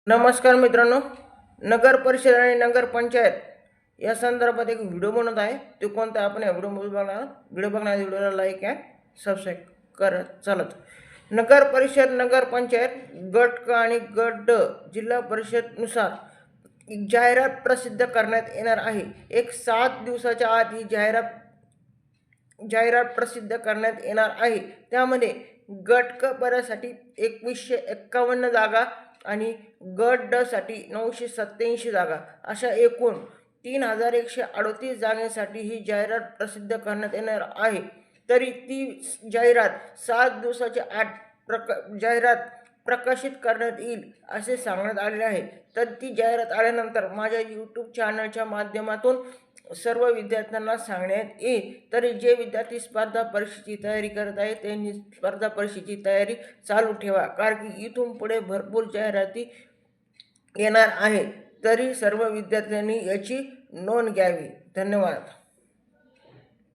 नमस्कार मित्रांनो, नगर परिषद आणि नगर पंचायत या संदर्भात एक व्हिडिओ बनवत आहे. ते कोणता आपण या व्हिडिओ बघणार व्हिडिओला लाईक अँड सबस्क्राईब करत चालत. नगर परिषद नगर पंचायत गट क आणि गट ड जिल्हा परिषदनुसार जाहिरात प्रसिद्ध करण्यात येणार आहे. 7 दिवसाच्या आत ही जाहिरात प्रसिद्ध करण्यात येणार आहे. त्यामध्ये गट क पदासाठी 2151 जागा आणि गट ड साठी 987 जागा अशा एकूण 3138 जागेसाठी ही जाहिरात प्रसिद्ध करण्यात येणार आहे. तरी ती जाहिरात 7 दिवसाच्या आत जाहिरात प्रकाशित करण्यात येईल असे सांगण्यात आले आहे. तर ती जाहिरात आल्यानंतर माझ्या यूट्यूब चॅनलच्या माध्यमातून सर्व विद्यार्थ्यांना सांगण्यात येईल. तरी जे विद्यार्थी स्पर्धा परीक्षेची तयारी करत आहेत त्यांनी स्पर्धा परीक्षेची तयारी चालू ठेवा, कारण की इथून पुढे भरपूर जाहिराती येणार आहे. तरी सर्व विद्यार्थ्यांनी याची नोंद घ्यावी. धन्यवाद.